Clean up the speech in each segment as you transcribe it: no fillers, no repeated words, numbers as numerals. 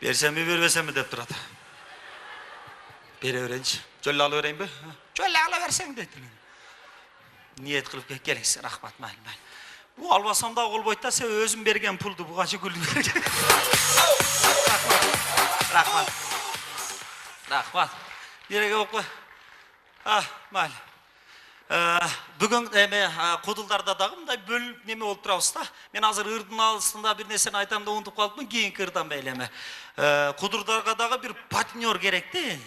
Берсем mi бербесем mi деп турат. Бере беренчи. Жолу алып берейин бе? Жолу ала берсең дейт. Ниет кылып келеңиз, рахмат, майыл. Бу албасам да болбойт да, сен өзүм берген пулду буганчы күлүп берген. Рахмат. Рахмат. Нереге болуп кой? Майыл. Бүгүн кудулдарда дагы мындай бөлүнүп неме болуп турабыз да. Мен азыр ырдын алыстында бир нерсени айтам да унутуп калыпмын, кийинки ырдан бейлеме. Кудурдарга дагы бир партнер керек да.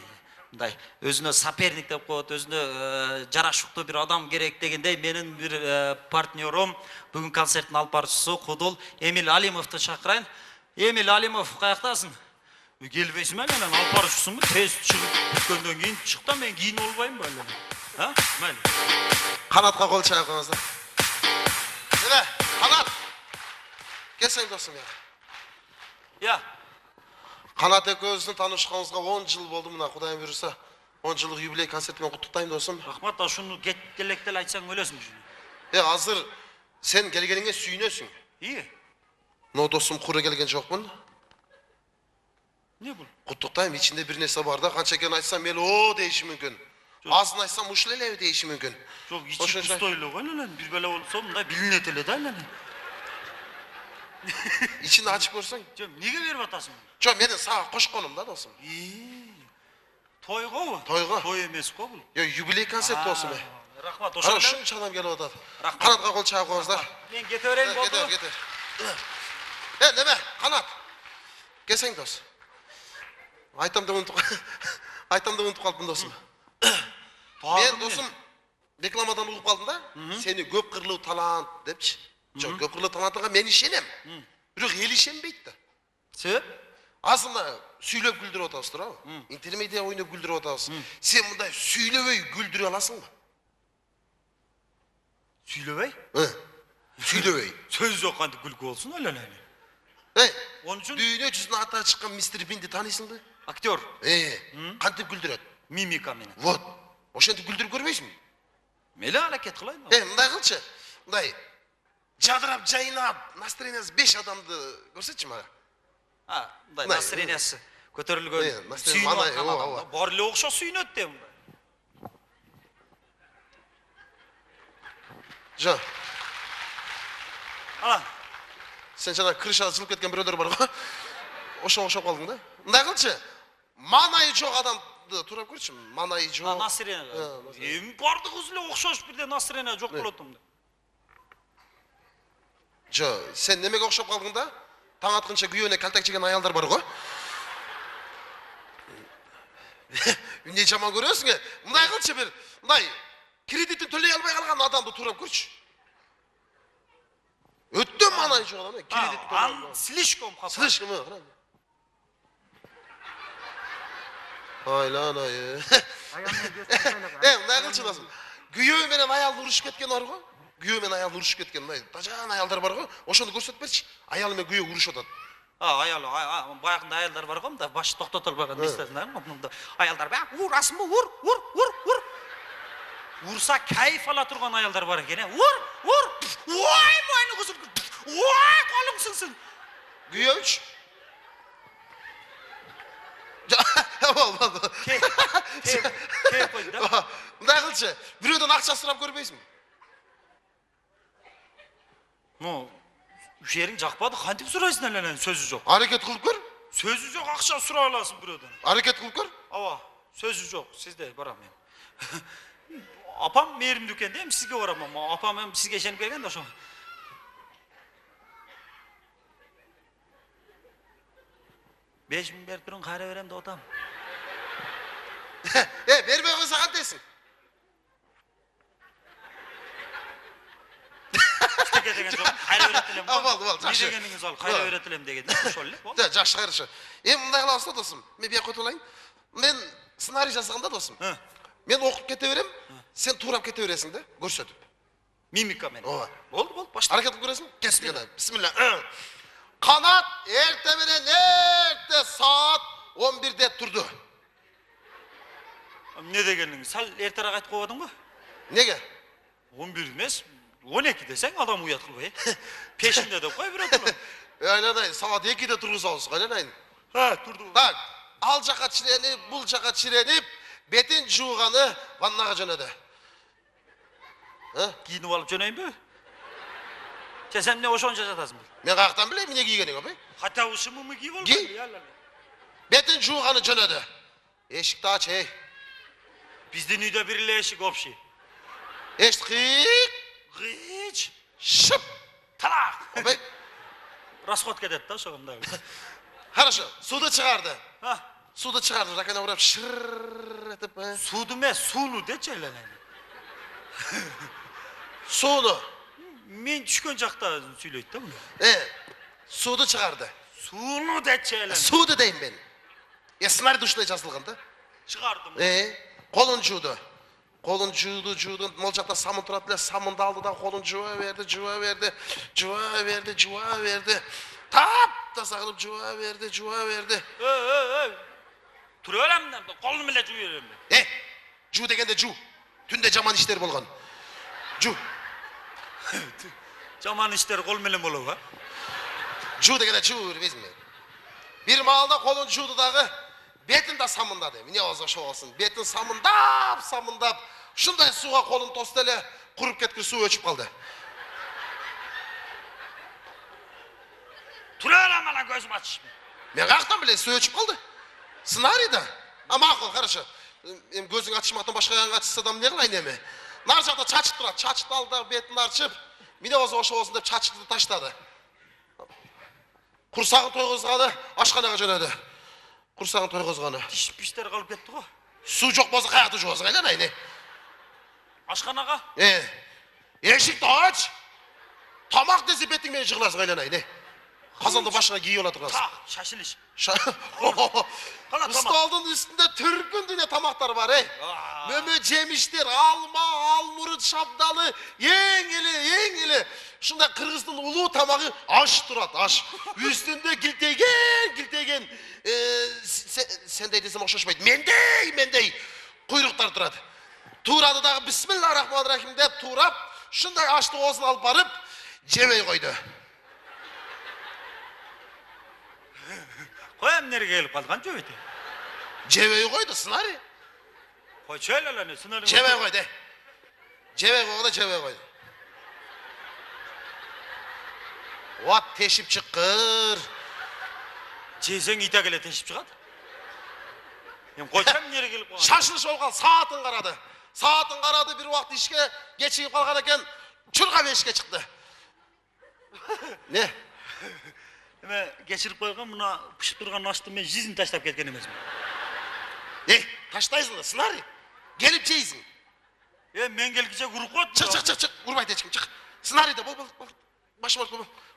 Мындай өзүнө соперник деп коет, өзүнө жарашыктуу бир адам керек дегендей, менин бир партнером бүгүн концерттин алып баруучусу Кудул Эмиль Алимовду чакырайын. Эмиль Алимов, каяктасың? Келбейсиңби менен алып баруучусуңбу? Тез чыгып бүткөндөн кийин чык да, мен кийин болбоймунбу эле? Майыл. Канатка кол чыгап коюңуздар. Эне, Канат. Келсең досум я. Я. Канат экөөбүздүн таанышканыбызга 10 жыл болду мына, Кудайым буйруса. 10 жылдык юбилей концерти менен куттуктайм досум. Рахмат, ушуну электел айтсаң өлөсүң ушуну. Азыр сен келгениңе сүйүнөсүң. Но досум кура келген жокмун. Не бул? Куттуктайм, ичинде бир нерсе бар да, канча экенин айтсам мели о дейиши мүмкүн. Азын айтсам ушул эле дейиши мүмкүн. Жок, ичи пустой эле го эле, бир беле болсо мындай билинет эле да эле. İçini açıp görsen. Жок, неге берип атасың? Жок, менин сага кошконум да досум. Тойгобу? Тойго. Той эмес го бул. Юбилей концерт болсун. Рахмат, ошол эле. Ушунча адам келип атат. Канатка кол чаап коюңуздар. Мен кете берейин болду. Кете. Неме? Канат. Келсең дос. Айтам деп унутуп калыпмын досум. Мен досум рекламадан угуп калдым да. Сени көп кырлуу талант депчи. Жок, көп кырлуу талантыңа мен ишенем. Бирок эл ишенбейт да. Себеп? Азында сүйлөп күлдүрүп атабыз туурабы? Интермедиа ойноп күлдүрүп атабыз. Сен мындай сүйлөбөй күлдүрө аласыңбы? Сүйлөбөй? Сүйлөбөй. Сөз жок кантип күлкү болсун эле. Дүйнө жүзүнө ата чыккан мистер Бинди таанысыңбы? Актер. Кантип күлдүрөт? Мимика менен. Вот. Ошентип күлдүрүп көрбөйсүңбү? Мели аракет кылайын. Мындай кылчы. Мындай жадырап, жайнап, настроениясы 5 адамды көрсөтчү мага. Мындай настроениясы көтөрүлгөн. Сүйүнүп бар эле окшо сүйүнөт да мындай. Жо. Ала. Сен жана крышада жылып кеткен бирөөдөр бар го. Ошо окшоп калдың да. Мындай кылчы. Манайы жок адамды турап көрчү. Манайы жок. Настроения. Бардыгыбыз эле окшош бирден настроения жок болот да. Жо, сен немеге окшоп калдың да? Таң атканча күйөөнө калтак жеген аялдар бар го. Эмне жаман көрөсүң? Мындай кылчы бир, мындай кредитин төлөй албай калган адамды турап көрчү. Өттөн манай жок адам, кредит төлөй. Слишком хапа. Слишком. Айланайы. Мындай кылчы досум. Күйөө менен аялды урушуп кеткен бар го. Күйөө менен аялды урушуп кеткен мындай тажан аялдар бар го. Ошону көрсөтпөчү. Аял менен күйөө урушуп атат. Аял, баягында аялдар бар го, мында баш токтото албаган нестесиң, аялдар баягы урасыңбы, ур. Урса кайф ала турган аялдар бар экен, ур. Ой, мойну кызым. Ой, колуң сынсын. Күйөөчү. Болду. Кеп койду да. Мындай кылчы, бирөөдөн акча сурап көрбөйсүңбү? Жериң жакпады, кантип сурайсың эле, сөзү жок. Аракет кылып көр. Сөзү жок, акча сурай аласың бирөөдөн. Аракет кылып көр. Ооба, сөзү жок, сизде барам мен. Апам мээримдүү экен да, сизге барам. Апам сизге ишенип келген да ошо. Beş bin берип турун, кайра берем деп атам. Бербей койсо кантесиң? Иштеке деген жок, кайра берет элем. Болду, жакшы. Не дегениңиз ал, кайра берет элем деген, ошол эле. Жакшы, кайрышы. Мындай кылабыз да досум. Мен бияка өтүп алайын. Мен сценарий жасаганда досум. Мен окуп кете берем, сен туурап кете бересиң да, көрсөтүп. Мимика менен. Ооба. Болду, башла. Аракет кылып көрөсүң? Бисмилла. Канат эрте менен эрте саат 11-де турду. Не дегениң? Сал эртерээк айтып койбодуңбу? Неге? 11 эмес, 12 десең адам уят кылбай. Пешинде деп кой бирөөтүн. Айланайын, саат 2-де тургузабыз, айланайын. Ha, turdu. Так, ал жаққа чиреніп, бұл жаққа чиреніп, бетін жуғаны ваннаға жөнеді. Киініп алып жөнейін бе? Сен не ошонча жатасың бе? Мен қаяқтан білейін, міне кигенің, опай? Хотя ушымымы киіп алып? Ки? Бетін жуғаны жөнеді. Ешікті ач, ей. Біздің үйде бірілі ешік общий. Ешт қиқ, Ғич. шып. Талақ. Опай? Расход кетеді да соғында. Хорошо, суды шығарды. Ha, Суды шығарды, ракана ұрап, шырррр етіп, суды ме, суну де чайланайын. суны, Мен түшкен жақта сөйлейді да бұны. суды шығарды. Суну де чайланайын. Суды дейін мен. Сценарийді ұшылай жазылған да. Шығардым. Қолын жуды. Қолын жуды, мол жақта самын тұрады, самынды алды да қолын жуа берді. Тап-та сағынып жуа берді. Тұр өлемден, қолым біле жу ерем. Жу дегенде жу. Түнде жаман іштер болған. Жу. Жаман іштер қол мелем болу, ға? Жу дегенде жу өрбезім мен. Bir малда қолын жуды дағы, бетін да самындады. Міне озға шоғылсын. Бетін самындап, шындай суға қолын тосты әлі, құрып кеткі су өчіп қалды. Тұр өлем алан көзім атышым. Мен қақтан біле, су өчіп қалды. Сценарийда. Мақыл, қарашы. Көзің атышмақтан башқа янға атышса адам не қылайын еме. Нар жақта чачып тұрады. Чачып алды, бетін арчып. Міне озға шоғылсын деп чачықты таштады. Құрсағын тойғызғаны ашқанаға жөнеді. Құрсағын тойғызғаны. Тиш-пиштер қалып кетті ғой. Су жоқ болса қаяқты жуасың, айланайын. Ашқанаға? Ешікті ач. Тамақ десе бетіңмен жығыласың, айланайын. Қазанды башына кей ола тұрасың. Тақ, шашылыш. Столдың үстінде түркіндіне тамақтар бар, Мөмө жеміштер, алма, алмұрыт, шабдалы, ең елі. Шында Қырғыздың ұлы тамағы аш тұрады, аш. Үстінде кілтеген. Сендей десем оқшашпайды. Мендей. Құйрықтар тұрады. Турады дағы бисмиллахиррахманиррахим деп турап, шындай ашты оғызын алып барып, жемей қойды. Қоям нерге келіп қалған жөйді. Жемей қойды, сценарий. Қой чөйлеләне, сценарий. Жемей қойды. Жемей қойды. Уат тешіп шыққыр. Жесең ита келе тешіп шығады. Мен қойсам нерге келіп қалған. Шашылыш болған, саатын қарады бір уақыт ішке кешігіп қалған екен, чұрғап ешке шықты. Не? Кешіріп қойған, мұна пышып тұрған ашты мен жизнь таштап кеткен емесім. Таштайсың да, сценарий. Келіп жейсің. Мен келгіше ұрып қойды. Чық, ұрмайды ешкім, чық. Сценарийда бол. Башым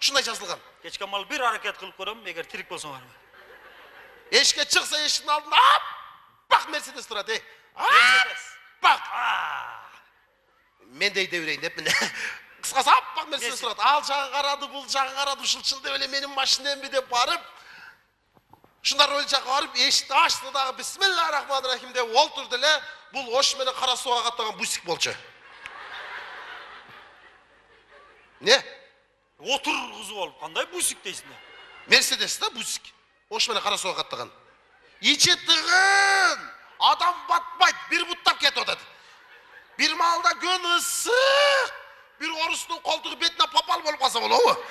шындай жазылған. Кешке мал бір әрекет қылып көрем, егер тірік болсын бар ма? Ешке шықса ешкінің алдында, бақ Мерседес тұрады, бақ. Мен де үйрейін деп, міне. Қысқасы бақ Мерседес тұрады. Ал жағын қарады, бұл жағын қарады, шылшылды өле менің машинем бі деп барып, шындар өлі жаққа барып, ешті ашты дағы бисмиллахиррахманиррахим деп ол тұрдылы, бұл ош менен қара суға қаттаған бусик болчы. Не? Отыр қызы болып, қандай бусик дейсің? Мерседес та бусик. Ош менен қара суға қаттаған. Ичі тығын, адам батпайды, бір бұттап кет отады. Bir malda gün ısık, bir oruçluğun koltuğu betine papal bolup kalsa bolu.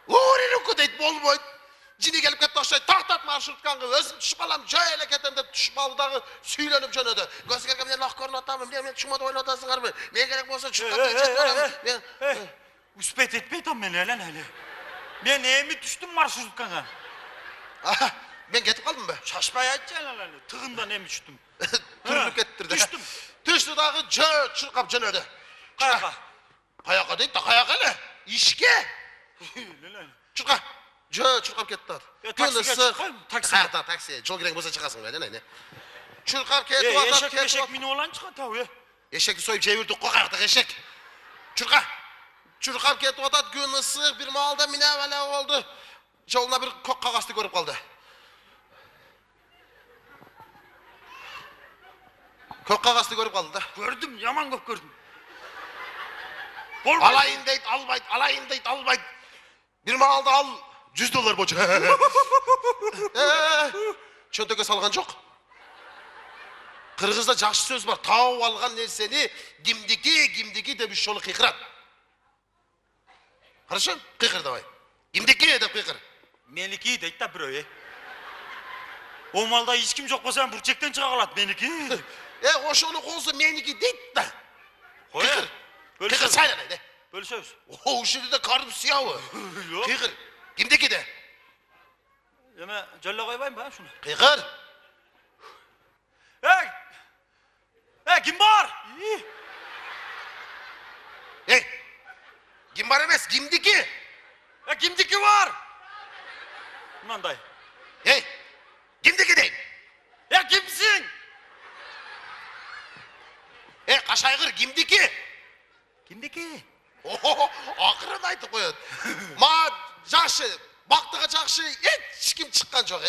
Uğurinu deyip bolmaydı. Cini gelip ketti aşağıya tahtat marşrutkanğı, özüm düşüp alam, şöyle ketemde düşüp aldığı süylenip jönödü. Gözü gelken ben lak körünü atamım, ben düşümada oynatasın harbi. Ben gerek bolsa çıkıp geçip olam. Üspet etmeyi tam beni hele. Ben neyimi düştüm marşrutkanğa? Ben getip kaldım be. Şaşmaya açacaksın hele. Tığından neyimi düştüm. Türlük ettirdi. Düştüm. Düştü dağı çırkap jönödü. Kayaka. Kayaka deyip de kayaka hele. İşke. Çırka. Çırkap ketti adı. Taksiye çıkayım, taksiye. Taksiye. Жол керек болса шығасың бәлен айне. Çırkap ketip Eşek кетіп meşek mini olan çıkar tabi. Eşekті soyып жебірді қоқақтық eşek. Çırkap ketip atat gün ısık bir malda mine vele oldu. Жолына bir көк қағасты көріп қалды. Көк қағасты көріп қалды да. Gördüm, yaman көп gördüm. Alayın deyit, albaydı. Bir malda al, $100 boca. Çöntöke salgan жоқ. Kırgızda жақсы söz var. Tauып алған нерсени кимдики деп 3 жолы қиқырат. Хорошо? Қиқыр давай. Кимдики деп қиқыр. Меники дейді да біреу, О малда ешкім жоқ болса бүрчектен шыға қалады, меники. Ошоны қолсы меники дейді да. Қиқыр. Қиқыр сайланайды. Бөлісеміз. Ошыды да қарып сияуы. Қиқыр. Кимдики де. Еме, жолла қойбайын ба шуны? Қиқыр. Кім бар? Ким бар емес, кимдики. Кімдікі бар? Мынандай. Кимдики дейін. Кімсің? Қашайғыр, кимдики. Кімдікі? Ақырын айтып қояды. Ма жақшы, бақтыға жақшы, ешкім шыққан жоқ,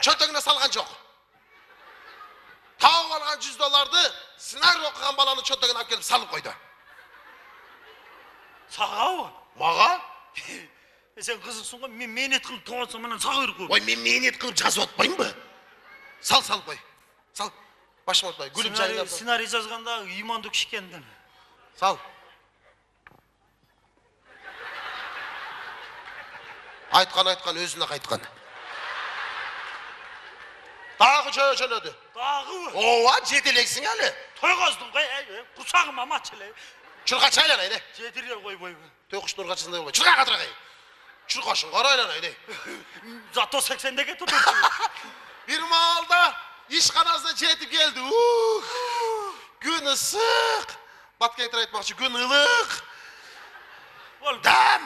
Чөнтөгіне салған жоқ. Тауып алған $100 сценарий оқыған баланы чөнтөгіне алып келіп салып қойды. Сағау? Маға? Сен қызықсың ғой, мен мейнет қылып тоғатсың, мұнан сағыр қой. Ой, мен мейнет қылып жазып отпайым ба? Сал қой. Сал. Башым отпай. Гүліп жайнап. Сценарий жазғанда иманды кішкенден. Сал. Айтқан өзіне қайтқан. Тағы жөнөді. Тағы? Ова, жетелексің әлі. Тойғаздың ғой, құрсағыма матчылы. Чұрға чайланайды. Жетірер қой. Төқіш нұрға чызындай болмай. Чұрға қатыра қай. Чұрқашын қарайланайды. Зато 80-де кетті. Bir malda işxanasına жетіп келді. Gün ısық. Батқа айтыр айтмақшы, gün ылық. Дәм.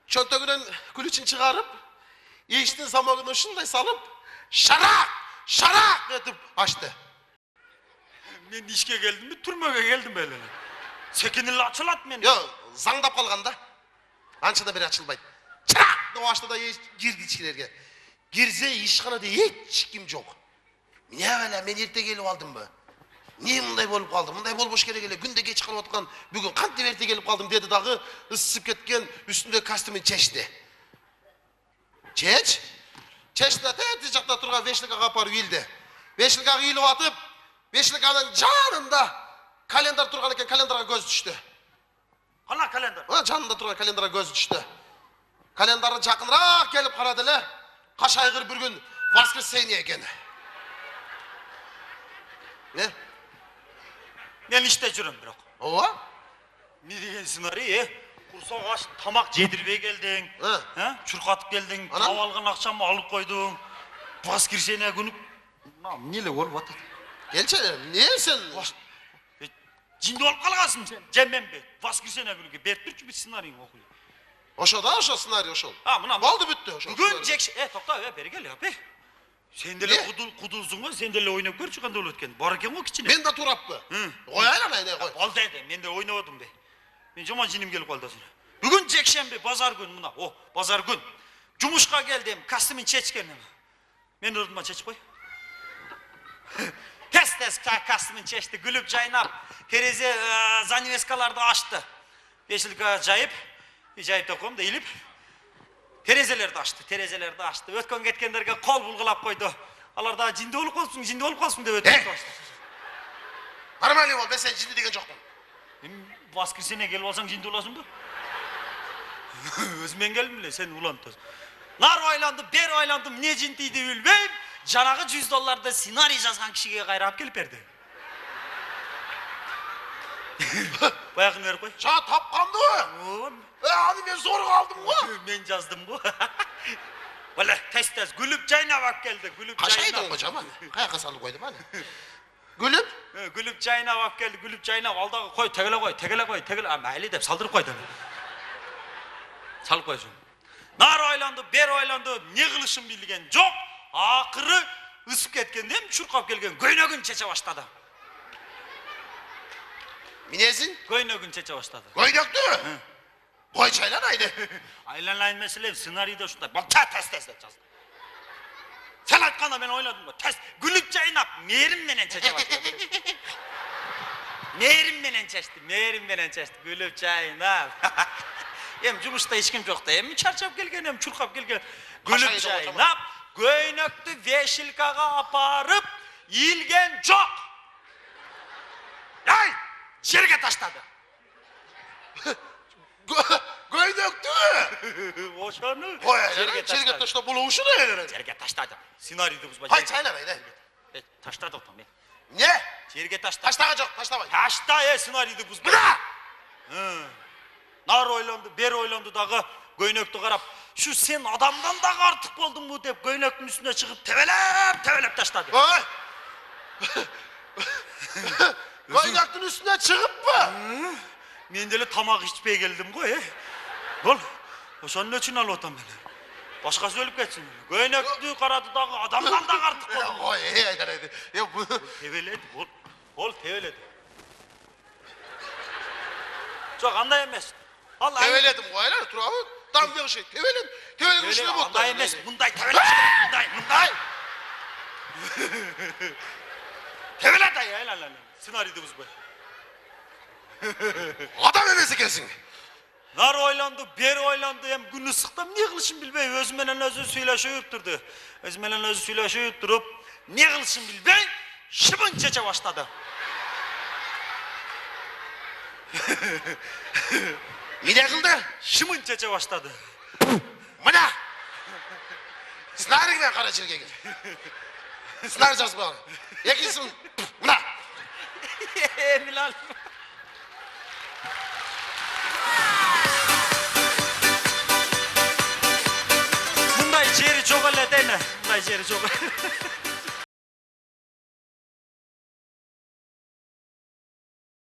Чөнтөгінен күлічін шығарып, ештің самогын ұшындай салып, шарақ етіп ашты. Мен ішке келдім бе, түрмеге келдім бе әлі. Секенілі açылады мен. Заңдап қалғанда. Аншыда бері açылбайды. Шарақ деп ашты да girdi içkilerге. Girse işxanada ешкім жоқ. Мен ерте келіп алдым ба? Не мұндай болып қалды? Мұндай болбош керек еле. Күнде кеш қалып отқан, бүгін қантып ерте келіп қалдым деді дағы, ысысып кеткен үстінде костюмін чешті. Чешті да тәті жақта тұрған Вешликаға апарып елді. Вешликаға еліп атып, Вешликаның жанында календар тұрған екен, календарға көз түшті. Қала календар? Жанында тұрған календарға көз түшті. Календары жақынырақ келіп қарадылы, Қашайғыр бір күн воскресенье екен. Не? Мен іште жүрім бірақ. Ова? Не деген сценарий, құрсақ аш, тамақ жедірбей келдің, шұрқатып келдің, тау алған ақшамы алып қойдың, воскресенье күні, нелі болып атады? Келші, не сен? Жинді олып қалғасың сен, жәммен бе, воскресенье күніге беріп тұршы бір сценарийін оқылы. Ошо да, ошо сценарий ошол. Болды бүтті ошо. Бүгін жекші, тоқта, бері кел, Сенделе құдылсың ғой, сенделе ойнап көрші қандай болып өткен. Бар екен ғой кішіне. Мен де тұрап бі. Ой айланайын, қой. Болды әді, мен де ойнап өтім бе. Мен жаман жинім келіп қалды сені. Бүгін жекшем бе, базар күн мұна. Базар күн. Жұмышқа келдім, костюмін чечкенім. Мен ұрдыма чечіп қой. Тез костюмін чечті, гүліп жайнап, терезе занавескаларды ашты. Бешілгі жайып та қойым да иліп. Терезелерді ашты. Өткен кеткендерге қол бұлғылап қойды. Аларда жинді олып қалсың деп өткен ашты. Нормально бол, мен сен жинді деген жоқпын. Воскресенье келіп алсаң жинді оласың ба? Өзімен келдім біле, сен улантасың. Нар ойландым, бер ойландым, не жинтиді білмейм. Жаңағы $100 сценарий жазған кішіге қайрап келіп берді. Баяғын беріп қой. Жа тапқанды ғой. Аны мен зорға алдым ғой. Мен жаздым ғой. Вала, тәс, гүліп жайнап ақ келді. Қашайдың ғой жаман. Қаяққа салып қойды ма? Гүліп? Гүліп жайнап ақ келді, гүліп жайнап. Алдағы қой, тегеле қой. Мәлі деп салдырып қойды. Салып қой. Нар ойланды, бер ойланды, не қылышын білген жоқ. Ақыры үсіп кеткенден шұрқап келген көйнөгін чече баштады. Minezin? Көйнөгін чече баштады. Көйнөктү? Қой чайланайды. Айланайын мәселе сценарийде ушундай. Бұл тәс жазды. Сен айтқанда мен ойладым ғой. Тәс гүліп жайнап мейірімменен чече баштады. Мейірімменен чечті. Гүліп жайнап. Hem жұмыста ешкім жоқ та, hem çarçap kelgen, hem çurkap kelgen. Kaşa Gülüp yedi жайнап, көйнөктү вешилкага апарып, илген жоқ. Ай, жерге таштады. Көйнөктү. Ошону Кой, жерге жерге таштады. таштап болуу ушуну эле. Жерге таштады. Сценарийди бузбай. Ай, чайнабай, Таштады отом. Не? Жерге таштады. Таштаган жок, таштабай. Ташта, сценарийди бузбай. Мына! Нар ойланды, бер ойланды дагы көйнөктү карап, "Шу сен адамдан дагы артык болдуңбу?" деп көйнөктүн үстүнө чыгып тебелеп таштады. Ой! Көйнөктүн үстүнө чыгыппы? Мен деле тамак ичпей келдим го, Бол, ошонун үчүн алып атам мен. Башкасы өлүп кетсин. Көйнөктү карады дагы адамдан дагы артык болду. Ой, айдарайды. Тебеледи, бол тебеледи. Жок, андай эмес. Ал Тебеледим го, айлар, турабы? Там дегиши, тебеледим. Тебеледим ушуну болду. Андай эмес, мындай тебелеп, мындай. Тебеледи, айлар. Сценарийди бузбай. Адам эмес экенсиң. Нар ойланды, бер ойланды, hem күн ысыкта эмне кылышын билбей, өзү менен өзү сүйлөшүп турду. Өзү менен өзү сүйлөшүп туруп, эмне кылышын билбей, шыбын чече баштады. Эмне кылды? Шыбын чече баштады. Мына! Сценарийге кара жерге кел. Сценарий жазып ал. Экинчисин мына. Милан. Мындай жери жок эле дейм. Мындай жери жок.